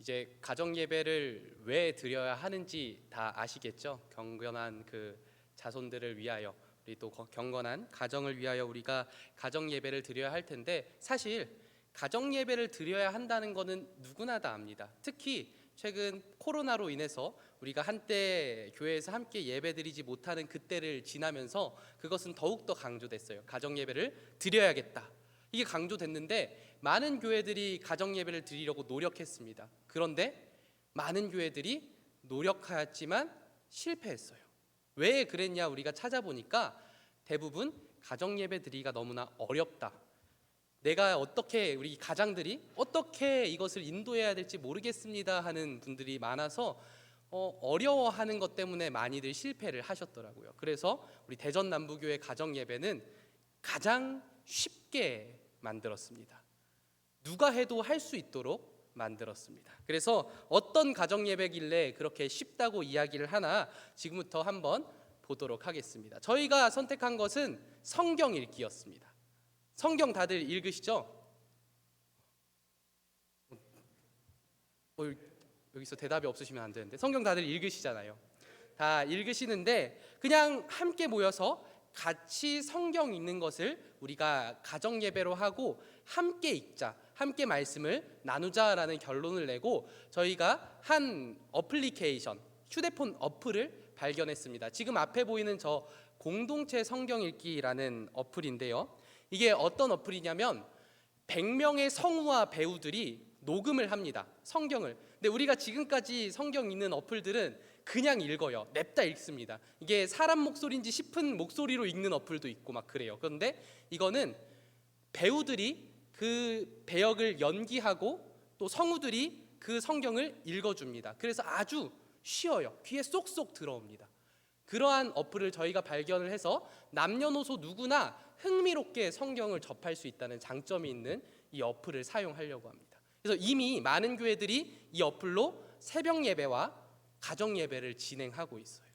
이제 가정 예배를 왜 드려야 하는지 다 아시겠죠? 경건한 그 자손들을 위하여, 우리 또 경건한 가정을 위하여 우리가 가정 예배를 드려야 할 텐데, 사실 가정 예배를 드려야 한다는 거는 누구나 다 압니다. 특히 최근 코로나로 인해서 우리가 한때 교회에서 함께 예배드리지 못하는 그때를 지나면서 그것은 더욱더 강조됐어요. 가정 예배를 드려야겠다, 이게 강조됐는데, 많은 교회들이 가정 예배를 드리려고 노력했습니다. 그런데 많은 교회들이 노력하였지만 실패했어요. 왜 그랬냐, 우리가 찾아보니까 대부분 가정 예배 드리기가 너무나 어렵다, 내가 어떻게, 우리 가장들이 어떻게 이것을 인도해야 될지 모르겠습니다 하는 분들이 많아서 어려워하는 것 때문에 많이들 실패를 하셨더라고요. 그래서 우리 대전 남부교회 가정 예배는 가장 쉽게 만들었습니다. 누가 해도 할 수 있도록 만들었습니다. 그래서 어떤 가정 예배길래 그렇게 쉽다고 이야기를 하나, 지금부터 한번 보도록 하겠습니다. 저희가 선택한 것은 성경 읽기였습니다. 성경 다들 읽으시죠? 여기서 대답이 없으시면 안 되는데, 성경 다들 읽으시잖아요. 다 읽으시는데 그냥 함께 모여서 같이 성경 읽는 것을 우리가 가정 예배로 하고 함께 읽자, 함께 말씀을 나누자라는 결론을 내고 저희가 한 어플리케이션, 휴대폰 어플을 발견했습니다. 지금 앞에 보이는 저 공동체 성경 읽기라는 어플인데요, 이게 어떤 어플이냐면 100명의 성우와 배우들이 녹음을 합니다, 성경을. 근데 우리가 지금까지 성경 읽는 어플들은 그냥 읽어요. 냅다 읽습니다. 이게 사람 목소리인지 싶은 목소리로 읽는 어플도 있고 막 그래요. 그런데 이거는 배우들이 그 배역을 연기하고 또 성우들이 그 성경을 읽어줍니다. 그래서 아주 쉬워요. 귀에 쏙쏙 들어옵니다. 그러한 어플을 저희가 발견을 해서 남녀노소 누구나 흥미롭게 성경을 접할 수 있다는 장점이 있는 이 어플을 사용하려고 합니다. 그래서 이미 많은 교회들이 이 어플로 새벽 예배와 가정 예배를 진행하고 있어요.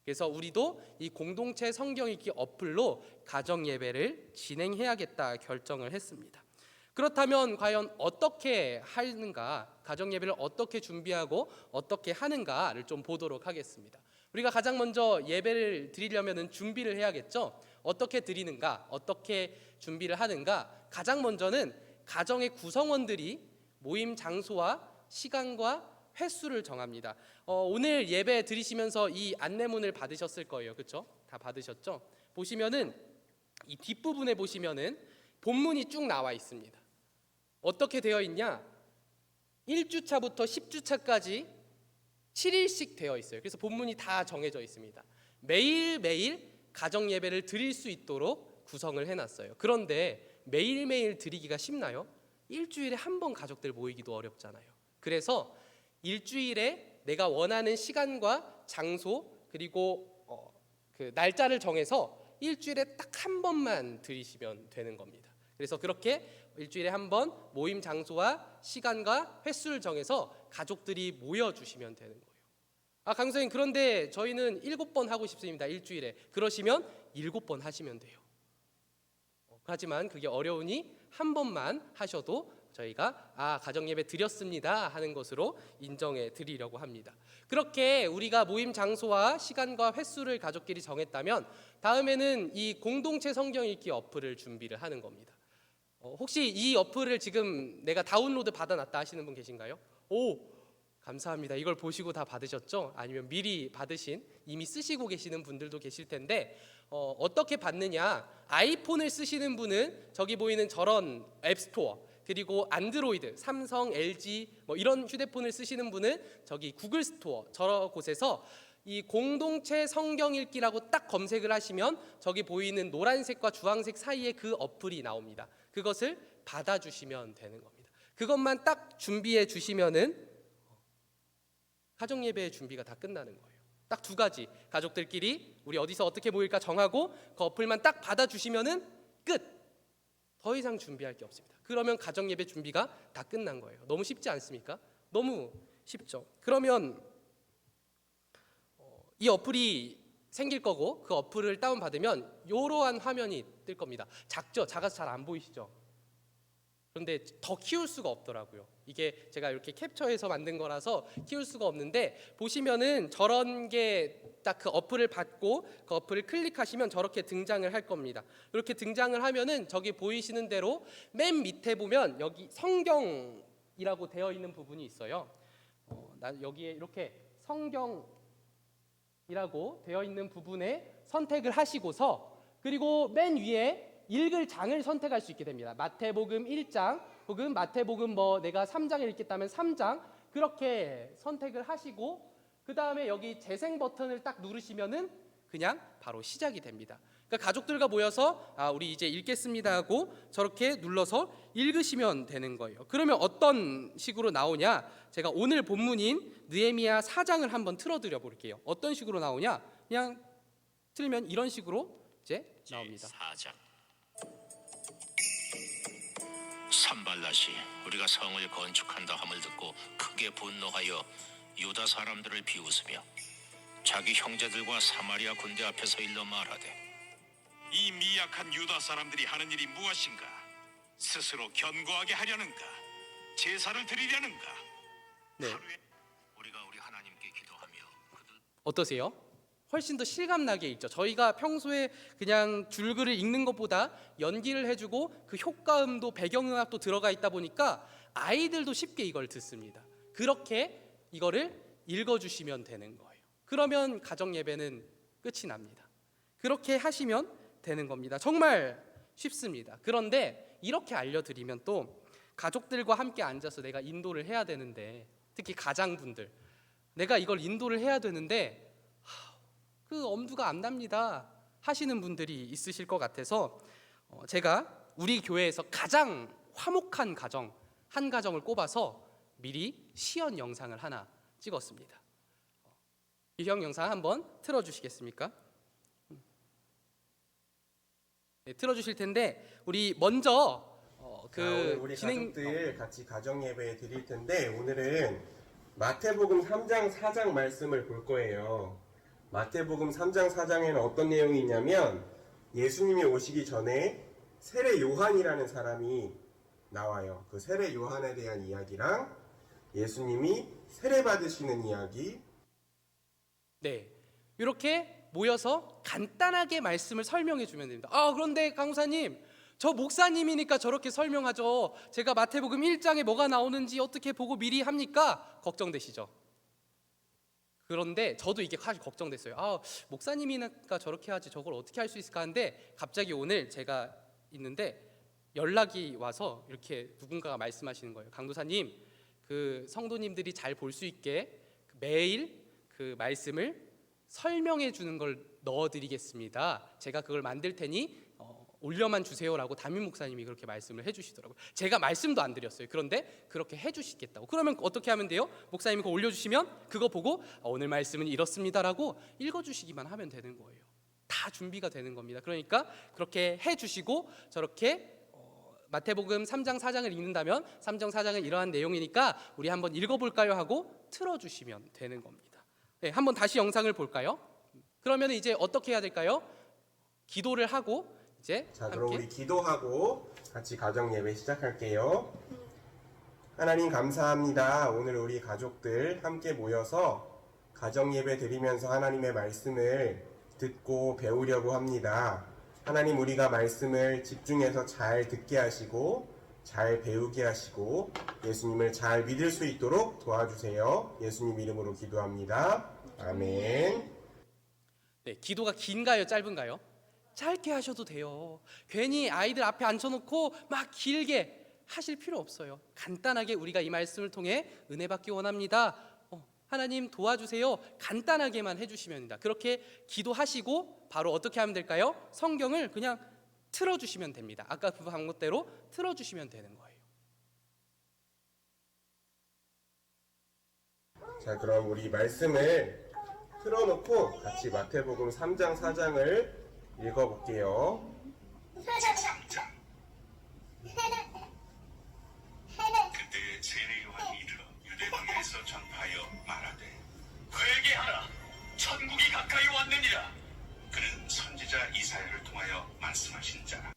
그래서 우리도 이 공동체 성경 읽기 어플로 가정 예배를 진행해야겠다 결정을 했습니다. 그렇다면 과연 어떻게 하는가, 가정 예배를 어떻게 준비하고 어떻게 하는가를 좀 보도록 하겠습니다. 우리가 가장 먼저 예배를 드리려면 준비를 해야겠죠. 어떻게 드리는가, 어떻게 준비를 하는가. 가장 먼저는 가정의 구성원들이 모임 장소와 시간과 횟수를 정합니다. 오늘 예배 드리시면서 이 안내문을 받으셨을 거예요. 그렇죠? 다 받으셨죠? 보시면은 이 뒷부분에 보시면은 본문이 쭉 나와 있습니다. 어떻게 되어 있냐? 1주차부터 10주차까지 7일씩 되어 있어요. 그래서 본문이 다 정해져 있습니다. 매일매일 가정 예배를 드릴 수 있도록 구성을 해놨어요. 그런데 매일매일 드리기가 쉽나요? 일주일에 한 번 가족들 모이기도 어렵잖아요. 그래서 일주일에 내가 원하는 시간과 장소 그리고 그 날짜를 정해서 일주일에 딱 한 번만 드리시면 되는 겁니다. 그래서 그렇게 일주일에 한 번 모임 장소와 시간과 횟수를 정해서 가족들이 모여주시면 되는 거예요. 강선생님, 그런데 저희는 7번 하고 싶습니다, 일주일에. 그러시면 7번 하시면 돼요. 하지만 그게 어려우니 한 번만 하셔도 저희가 가정 예배 드렸습니다 하는 것으로 인정해 드리려고 합니다. 그렇게 우리가 모임 장소와 시간과 횟수를 가족끼리 정했다면 다음에는 이 공동체 성경 읽기 어플을 준비를 하는 겁니다. 혹시 이 어플을 지금 내가 다운로드 받아놨다 하시는 분 계신가요? 오, 감사합니다. 이걸 보시고 다 받으셨죠? 아니면 미리 받으신, 이미 쓰시고 계시는 분들도 계실 텐데 어떻게 받느냐? 아이폰을 쓰시는 분은 저기 보이는 저런 앱스토어, 그리고 안드로이드, 삼성, LG 뭐 이런 휴대폰을 쓰시는 분은 저기 구글 스토어, 저런 곳에서 이 공동체 성경 읽기라고 딱 검색을 하시면 저기 보이는 노란색과 주황색 사이에 그 어플이 나옵니다. 그것을 받아주시면 되는 겁니다. 그것만 딱 준비해 주시면은 가정 예배의 준비가 다 끝나는 거예요. 딱 두 가지, 가족들끼리 우리 어디서 어떻게 모일까 정하고 그 어플만 딱 받아주시면은 끝. 더 이상 준비할 게 없습니다. 그러면 가정 예배 준비가 다 끝난 거예요. 너무 쉽지 않습니까? 너무 쉽죠. 그러면 이 어플이 생길 거고 그 어플을 다운받으면 이러한 화면이 뜰 겁니다. 작죠? 작아서 잘 안 보이시죠? 그런데 더 키울 수가 없더라고요. 이게 제가 이렇게 캡처해서 만든 거라서 키울 수가 없는데, 보시면은 저런 게 딱 그 어플을 받고 그 어플을 클릭하시면 저렇게 등장을 할 겁니다. 이렇게 등장을 하면은 저기 보이시는 대로 맨 밑에 보면 여기 성경이라고 되어 있는 부분이 있어요. 여기에 이렇게 성경이라고 되어 있는 부분에 선택을 하시고서, 그리고 맨 위에 읽을 장을 선택할 수 있게 됩니다. 마태복음 1장 혹은 마태복음 내가 3장을 읽겠다면 3장, 그렇게 선택을 하시고 그 다음에 여기 재생 버튼을 딱 누르시면은 그냥 바로 시작이 됩니다. 그러니까 가족들과 모여서 우리 이제 읽겠습니다 하고 저렇게 눌러서 읽으시면 되는 거예요. 그러면 어떤 식으로 나오냐? 제가 오늘 본문인 느헤미야 4장을 한번 틀어드려 볼게요. 어떤 식으로 나오냐? 그냥 틀면 이런 식으로 이제 나옵니다. 4장. 산발랏이 우리가 성을 건축한다 함을 듣고 크게 분노하여 유다 사람들을 비웃으며 자기 형제들과 사마리아 군대 앞에서 일러 말하되, 이 미약한 유다 사람들이 하는 일이 무엇인가? 스스로 견고하게 하려는가? 제사를 드리려는가? 네. 하루에 우리가 우리 하나님께 기도하며 그들 어떠세요? 훨씬 더 실감나게 읽죠. 저희가 평소에 그냥 줄글을 읽는 것보다 연기를 해주고 그 효과음도 배경음악도 들어가 있다 보니까 아이들도 쉽게 이걸 듣습니다. 그렇게 이거를 읽어주시면 되는 거예요. 그러면 가정 예배는 끝이 납니다. 그렇게 하시면 되는 겁니다. 정말 쉽습니다. 그런데 이렇게 알려드리면 또 가족들과 함께 앉아서 내가 인도를 해야 되는데, 특히 가장분들, 내가 이걸 인도를 해야 되는데 그 엄두가 안 납니다 하시는 분들이 있으실 것 같아서 제가 우리 교회에서 가장 화목한 가정 한 가정을 꼽아서 미리 시연 영상을 하나 찍었습니다. 이 영상 한번 틀어주시겠습니까? 네, 틀어주실 텐데 우리 먼저 오늘 우리 가족들 같이 가정 예배 드릴 텐데, 오늘은 마태복음 3장 4장 말씀을 볼 거예요. 마태복음 3장 4장에는 어떤 내용이 있냐면, 예수님이 오시기 전에 세례 요한이라는 사람이 나와요. 그 세례 요한에 대한 이야기랑 예수님이 세례 받으시는 이야기. 네, 이렇게 모여서 간단하게 말씀을 설명해 주면 됩니다. 그런데 강사님, 저 목사님이니까 저렇게 설명하죠. 제가 마태복음 1장에 뭐가 나오는지 어떻게 보고 미리 합니까? 걱정되시죠? 그런데 저도 이게 사실 걱정됐어요. 목사님이니까 저렇게 하지 저걸 어떻게 할 수 있을까 하는데, 갑자기 오늘 제가 있는데 연락이 와서 이렇게 누군가가 말씀하시는 거예요. 강도사님, 그 성도님들이 잘 볼 수 있게 매일 그 말씀을 설명해 주는 걸 넣어드리겠습니다. 제가 그걸 만들 테니 올려만 주세요라고 담임 목사님이 그렇게 말씀을 해주시더라고요. 제가 말씀도 안 드렸어요. 그런데 그렇게 해주시겠다고. 그러면 어떻게 하면 돼요? 목사님이 그거 올려주시면 그거 보고 오늘 말씀은 이렇습니다라고 읽어주시기만 하면 되는 거예요. 다 준비가 되는 겁니다. 그러니까 그렇게 해주시고, 저렇게 마태복음 3장 4장을 읽는다면 3장 4장은 이러한 내용이니까 우리 한번 읽어볼까요 하고 틀어주시면 되는 겁니다. 네, 한번 다시 영상을 볼까요? 그러면 이제 어떻게 해야 될까요? 기도를 하고 이제 그럼 우리 기도하고 같이 가정 예배 시작할게요. 하나님 감사합니다. 오늘 우리 가족들 함께 모여서 가정 예배 드리면서 하나님의 말씀을 듣고 배우려고 합니다. 하나님, 우리가 말씀을 집중해서 잘 듣게 하시고 잘 배우게 하시고 예수님을 잘 믿을 수 있도록 도와주세요. 예수님 이름으로 기도합니다. 아멘. 네, 기도가 긴가요, 짧은가요? 짧게 하셔도 돼요. 괜히 아이들 앞에 앉혀놓고 막 길게 하실 필요 없어요. 간단하게 우리가 이 말씀을 통해 은혜 받기 원합니다. 하나님 도와주세요. 간단하게만 해주시면 됩니다. 그렇게 기도하시고 바로 어떻게 하면 될까요? 성경을 그냥 틀어주시면 됩니다. 아까 그 방법대로 틀어주시면 되는 거예요. 자, 그럼 우리 말씀을 틀어놓고 같이 마태복음 3장 4장을 읽어볼게요. 그때 세례 요한이 이르러 유대방에서 전파하여 말하되, 회개하라, 천국이 가까이 왔느니라. 그는 선지자 이사야를 통하여 말씀하신 자라.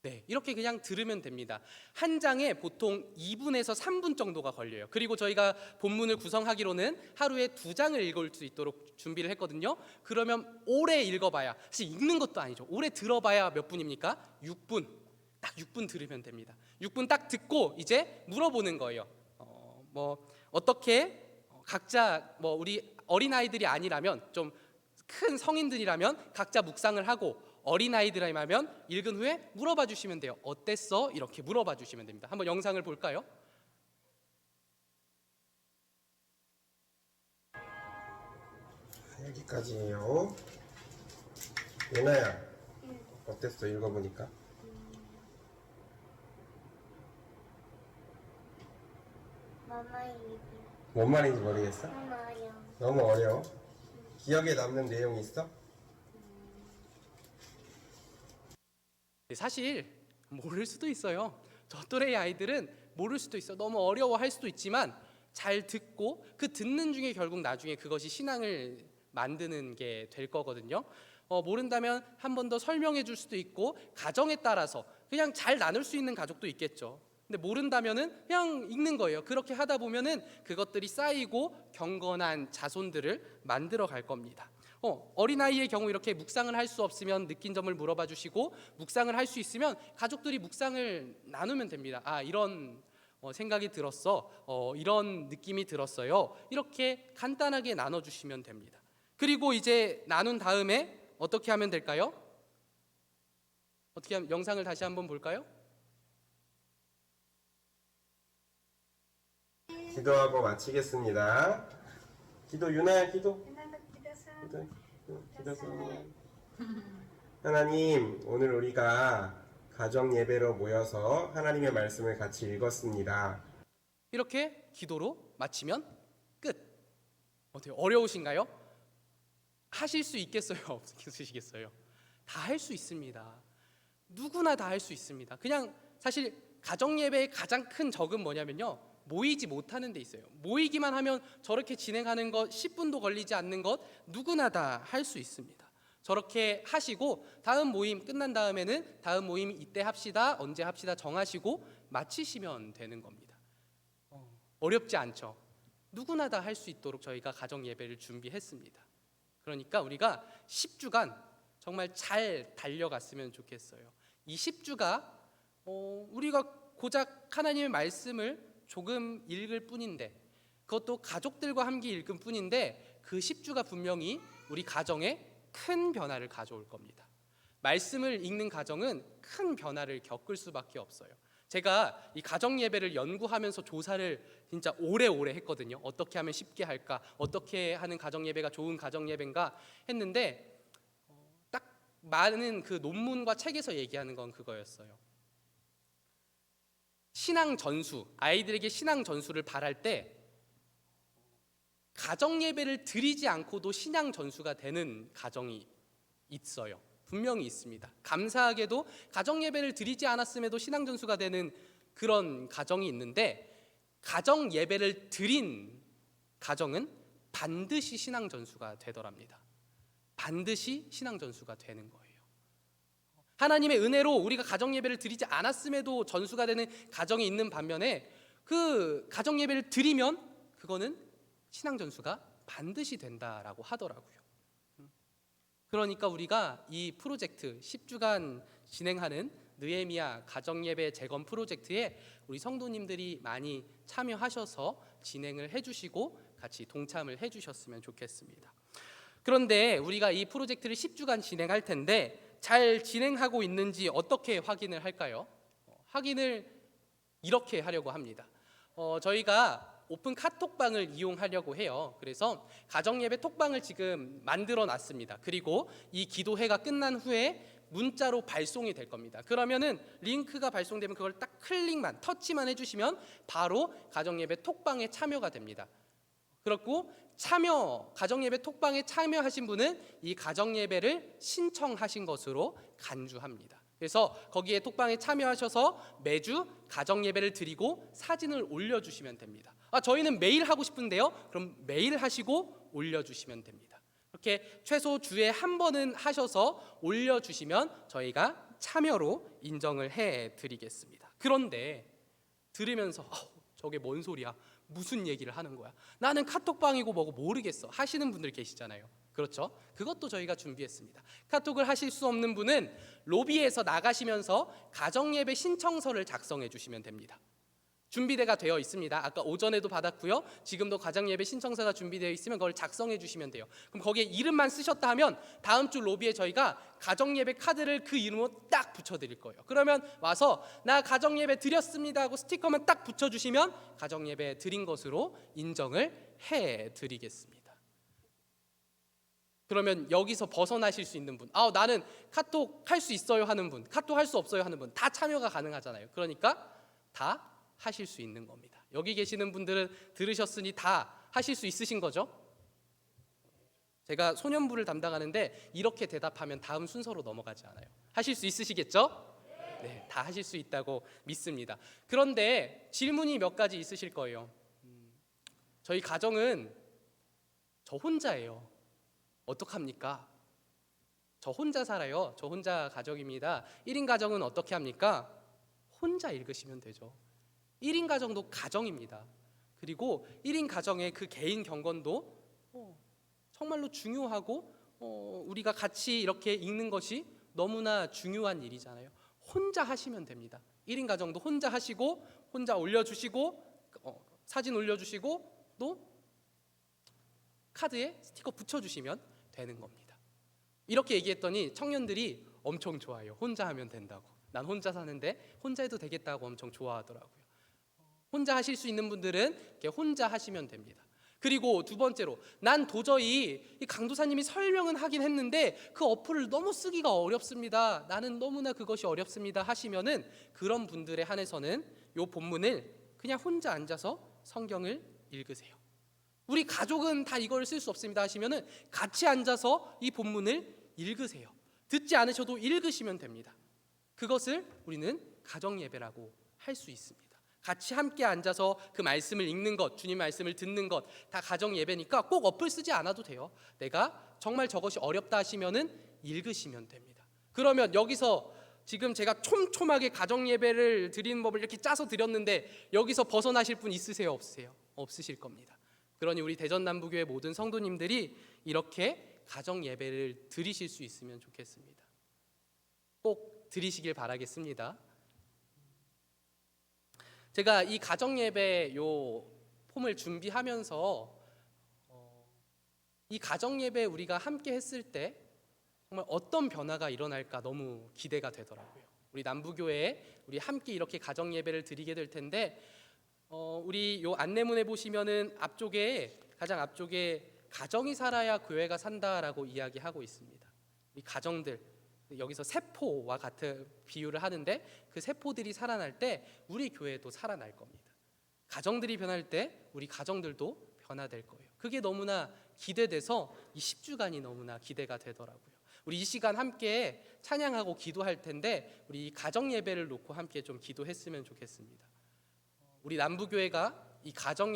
네, 네, 이렇게 그냥 들으면 됩니다. 한 장에 보통 2분에서 3분 정도가 걸려요. 그리고 저희가 본문을 구성하기로는 하루에 2장을 읽을 수 있도록 준비를 했거든요. 그러면 오래 읽어봐야, 사실 읽는 것도 아니죠. 오래 들어봐야 몇 분입니까? 6분. 딱 6분 들으면 됩니다. 6분 딱 듣고 이제 물어보는 거예요. 어떻게 각자 우리 어린아이들이 아니라면 좀 큰 성인들이라면 각자 묵상을 하고, 어린아이들이라면 읽은 후에 물어봐 주시면 돼요. 어땠어? 이렇게 물어봐 주시면 됩니다. 한번 영상을 볼까요? 여기까지예요. 예나야, 어땠어? 읽어보니까? 뭔 말인지 모르겠어? 너무 어려워. 기억에 남는 내용이 있어? 사실 모를 수도 있어요. 저 또래의 아이들은 모를 수도 있어. 너무 어려워할 수도 있지만 잘 듣고 그 듣는 중에 결국 나중에 그것이 신앙을 만드는 게 될 거거든요. 모른다면 한 번 더 설명해 줄 수도 있고, 가정에 따라서 그냥 잘 나눌 수 있는 가족도 있겠죠. 근데 모른다면은 그냥 읽는 거예요. 그렇게 하다 보면은 그것들이 쌓이고 경건한 자손들을 만들어 갈 겁니다. 어린아이의 경우 이렇게 묵상을 할 수 없으면 느낀 점을 물어봐 주시고, 묵상을 할 수 있으면 가족들이 묵상을 나누면 됩니다. 이런 생각이 들었어, 이런 느낌이 들었어요. 이렇게 간단하게 나눠주시면 됩니다. 그리고 이제 나눈 다음에 어떻게 하면 될까요? 어떻게 하면, 영상을 다시 한번 볼까요? 기도하고 마치겠습니다. 기도, 유나야, 기도. 하나님, 오늘 우리가 가정 예배로 모여서 하나님의 말씀을 같이 읽었습니다. 이렇게 기도로 마치면 끝. 어때요? 어려우신가요? 하실 수 있겠어요? 없으시겠어요? 다 할 수 있습니다. 누구나 다 할 수 있습니다. 그냥 사실 가정 예배의 가장 큰 적은 뭐냐면요, 모이지 못하는 데 있어요. 모이기만 하면 저렇게 진행하는 것 10분도 걸리지 않는 것 누구나 다 할 수 있습니다. 저렇게 하시고 다음 모임 끝난 다음에는 다음 모임 이때 합시다, 언제 합시다 정하시고 마치시면 되는 겁니다. 어렵지 않죠. 누구나 다 할 수 있도록 저희가 가정 예배를 준비했습니다. 그러니까 우리가 10주간 정말 잘 달려갔으면 좋겠어요. 이 10주가 우리가 고작 하나님의 말씀을 조금 읽을 뿐인데, 그것도 가족들과 함께 읽을 뿐인데, 그 10주가 분명히 우리 가정에 큰 변화를 가져올 겁니다. 말씀을 읽는 가정은 큰 변화를 겪을 수밖에 없어요. 제가 이 가정 예배를 연구하면서 조사를 진짜 오래오래 했거든요. 어떻게 하면 쉽게 할까? 어떻게 하는 가정 예배가 좋은 가정 예배인가 했는데, 딱 많은 그 논문과 책에서 얘기하는 건 그거였어요. 신앙 전수, 아이들에게 신앙 전수를 바랄 때 가정 예배를 드리지 않고도 신앙 전수가 되는 가정이 있어요. 분명히 있습니다. 감사하게도 가정 예배를 드리지 않았음에도 신앙 전수가 되는 그런 가정이 있는데, 가정 예배를 드린 가정은 반드시 신앙 전수가 되더랍니다. 반드시 신앙 전수가 되는 거예요. 하나님의 은혜로 우리가 가정 예배를 드리지 않았음에도 전수가 되는 가정이 있는 반면에, 그 가정 예배를 드리면 그거는 신앙 전수가 반드시 된다라고 하더라고요. 그러니까 우리가 이 프로젝트 10주간 진행하는 느헤미야 가정 예배 재건 프로젝트에 우리 성도님들이 많이 참여하셔서 진행을 해주시고 같이 동참을 해주셨으면 좋겠습니다. 그런데 우리가 이 프로젝트를 10주간 진행할 텐데 잘 진행하고 있는지 어떻게 확인을 할까요? 확인을 이렇게 하려고 합니다. 저희가 오픈 카톡방을 이용하려고 해요. 그래서 가정예배 톡방을 지금 만들어 놨습니다. 그리고 이 기도회가 끝난 후에 문자로 발송이 될 겁니다. 그러면은 링크가 발송되면 그걸 딱 클릭만, 터치만 해주시면 바로 가정예배 톡방에 참여가 됩니다. 그렇고 가정예배 톡방에 참여하신 분은 이 가정예배를 신청하신 것으로 간주합니다. 그래서 거기에 톡방에 참여하셔서 매주 가정예배를 드리고 사진을 올려주시면 됩니다. 저희는 매일 하고 싶은데요. 그럼 매일 하시고 올려주시면 됩니다. 이렇게 최소 주에 한 번은 하셔서 올려주시면 저희가 참여로 인정을 해 드리겠습니다. 그런데 들으면서 저게 뭔 소리야? 무슨 얘기를 하는 거야? 나는 카톡방이고 뭐고 모르겠어 하시는 분들 계시잖아요. 그렇죠? 그것도 저희가 준비했습니다. 카톡을 하실 수 없는 분은 로비에서 나가시면서 가정예배 신청서를 작성해 주시면 됩니다. 준비가 되어 있습니다. 아까 오전에도 받았고요. 지금도 가정예배 신청서가 준비되어 있으면 그걸 작성해 주시면 돼요. 그럼 거기에 이름만 쓰셨다 하면 다음 주 로비에 저희가 가정예배 카드를 그 이름으로 딱 붙여드릴 거예요. 그러면 와서 나 가정예배 드렸습니다 하고 스티커만 딱 붙여주시면 가정예배 드린 것으로 인정을 해드리겠습니다. 그러면 여기서 벗어나실 수 있는 분, 나는 카톡 할 수 있어요 하는 분, 카톡 할 수 없어요 하는 분 다 참여가 가능하잖아요. 그러니까 다 하실 수 있는 겁니다. 여기 계시는 분들은 들으셨으니 다 하실 수 있으신 거죠? 제가 소년부를 담당하는데 이렇게 대답하면 다음 순서로 넘어가지 않아요. 하실 수 있으시겠죠? 네, 다 하실 수 있다고 믿습니다. 그런데 질문이 몇 가지 있으실 거예요. 저희 가정은 저 혼자예요. 어떡합니까? 저 혼자 살아요. 저 혼자 가정입니다. 1인 가정은 어떻게 합니까? 혼자 읽으시면 되죠. 1인 가정도 가정입니다. 그리고 1인 가정의 그 개인 경건도 정말로 중요하고 우리가 같이 이렇게 읽는 것이 너무나 중요한 일이잖아요. 혼자 하시면 됩니다. 1인 가정도 혼자 하시고 혼자 올려주시고 사진 올려주시고 또 카드에 스티커 붙여주시면 되는 겁니다. 이렇게 얘기했더니 청년들이 엄청 좋아해요. 혼자 하면 된다고. 난 혼자 사는데 혼자 해도 되겠다고 엄청 좋아하더라고요. 혼자 하실 수 있는 분들은 이렇게 혼자 하시면 됩니다. 그리고 두 번째로 난 도저히 이 강도사님이 설명은 하긴 했는데 그 어플을 너무 쓰기가 어렵습니다. 나는 너무나 그것이 어렵습니다 하시면은 그런 분들에 한해서는 이 본문을 그냥 혼자 앉아서 성경을 읽으세요. 우리 가족은 다 이걸 쓸 수 없습니다 하시면은 같이 앉아서 이 본문을 읽으세요. 듣지 않으셔도 읽으시면 됩니다. 그것을 우리는 가정예배라고 할 수 있습니다. 같이 함께 앉아서 그 말씀을 읽는 것, 주님 말씀을 듣는 것 다 가정예배니까 꼭 어플 쓰지 않아도 돼요. 내가 정말 저것이 어렵다 하시면은 읽으시면 됩니다. 그러면 여기서 지금 제가 촘촘하게 가정예배를 드리는 법을 이렇게 짜서 드렸는데 여기서 벗어나실 분 있으세요? 없으세요? 없으실 겁니다. 그러니 우리 대전남부교회 모든 성도님들이 이렇게 가정예배를 드리실 수 있으면 좋겠습니다. 꼭 드리시길 바라겠습니다. 제가 이 가정예배 요 폼을 준비하면서 이 가정예배 우리가 함께 했을 때 정말 어떤 변화가 일어날까 너무 기대가 되더라고요. 우리 남부교회에 우리 함께 이렇게 가정예배를 드리게 될 텐데 우리 요 안내문에 보시면은 앞쪽에 가장 앞쪽에 가정이 살아야 교회가 산다라고 이야기하고 있습니다. 이 가정들 여기서 세포와 같은 비유를 하는데 그 세포들이 살아날 때 우리 교회도 살아날 겁니다. 가정들이 변할 때 우리 가정들도 변화될 거예요. 그게 너무나 기대돼서 이 10주간이 너무나 기대가 되더라고요. 우리 이 시간 함께 찬양하고 기도할 텐데 우리 가정 예배를 놓고 함께 좀 기도했으면 좋겠습니다. 우리 남부교회가 이 가정